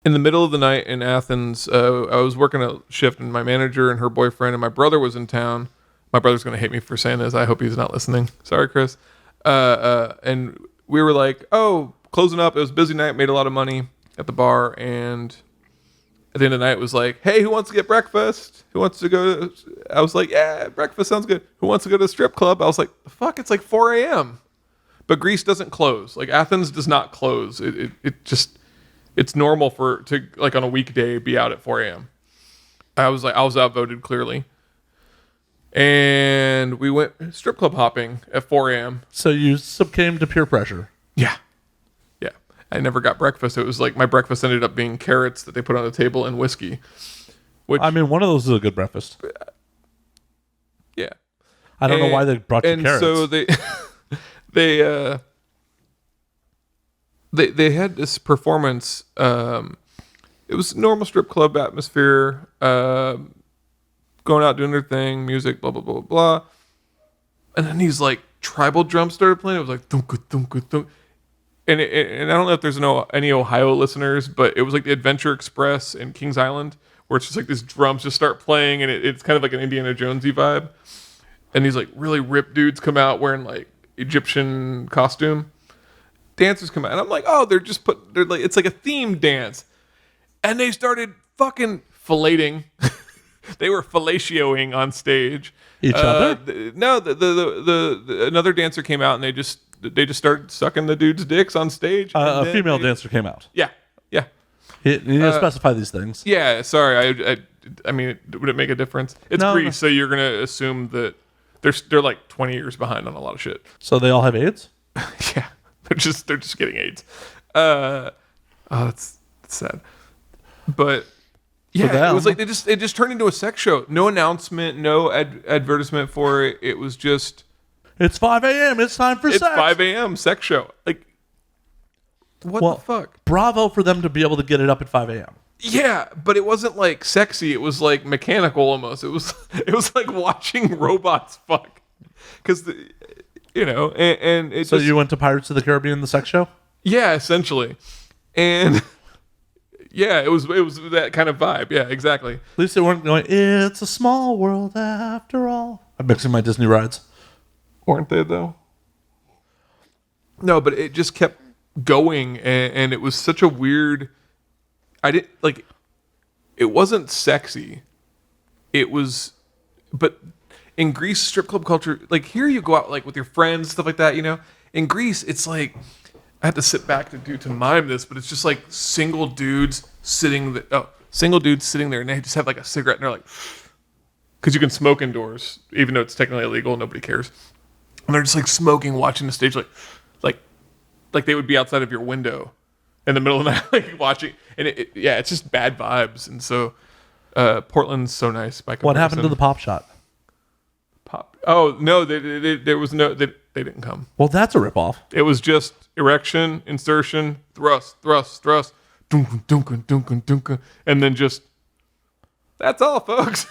in the middle of the night in Athens, I was working a shift, and my manager and her boyfriend and my brother was in town. My brother's going to hate me for saying this. I hope he's not listening. Sorry, Chris. And we were like, oh, closing up. It was a busy night, made a lot of money at the bar, and at the end of the night, it was like, hey, who wants to get breakfast? Who wants to go? I was like, yeah, breakfast sounds good. Who wants to go to the strip club? I was like, fuck, it's like 4 a.m. But Greece doesn't close. Like, Athens does not close. It just, it's normal to like on a weekday be out at 4 a.m. I was outvoted clearly. And we went strip club hopping at 4 a.m. So you succumbed to peer pressure. Yeah. Yeah. I never got breakfast. It was like my breakfast ended up being carrots that they put on the table and whiskey. Which, I mean, one of those is a good breakfast. Yeah. I don't know why they brought you carrots. And so they had this performance. It was normal strip club atmosphere. Going out doing their thing, music, blah blah blah blah. And then these like tribal drums started playing. It was like thunk thunk thunk. And I don't know if there's any Ohio listeners, but it was like the Adventure Express in Kings Island, where it's just like these drums just start playing, and it's kind of like an Indiana Jonesy vibe. And these like really ripped dudes come out wearing like Egyptian costume. Dancers come out, and I'm like, oh, they're like, it's like a theme dance. And they started fucking filleting. They were fellatioing on stage. Each other? No, the another dancer came out, and they just started sucking the dudes' dicks on stage. A female dancer came out. Yeah. You need to specify these things. Yeah, sorry. I mean, would it make a difference? It's Greece, so you're gonna assume that they're like 20 years behind on a lot of shit. So they all have AIDS? Yeah, they're just getting AIDS. That's sad. But yeah, it was like it just turned into a sex show. No announcement, no advertisement for it. It was just, it's 5 a.m. It's time for sex. It's 5 a.m. sex show. Like, what the fuck? Bravo for them to be able to get it up at 5 a.m. Yeah, but it wasn't like sexy. It was like mechanical almost. It was like watching robots fuck. Because, and it So you went to Pirates of the Caribbean, the sex show? Yeah, essentially. And yeah, it was that kind of vibe. Yeah, exactly. At least they weren't going, it's a small world after all. I'm mixing my Disney rides. Weren't they, though? No, but it just kept going, and it was such a weird... it wasn't sexy. It was... But in Greece, strip club culture, like, here you go out, like, with your friends, stuff like that, In Greece, it's like... I had to sit back to mime this, but it's just like single dudes sitting there, and they just have like a cigarette, and they're like, because you can smoke indoors, even though it's technically illegal, nobody cares, and they're just like smoking, watching the stage, like they would be outside of your window in the middle of the night, like watching, and it's just bad vibes, and so Portland's so nice by comparison. What happened to the pop shot? Oh no, there was no. They didn't come. Well, that's a ripoff. It was just erection, insertion, thrust, dunkin, dunkin, dunkin, dunkin, and then just that's all, folks.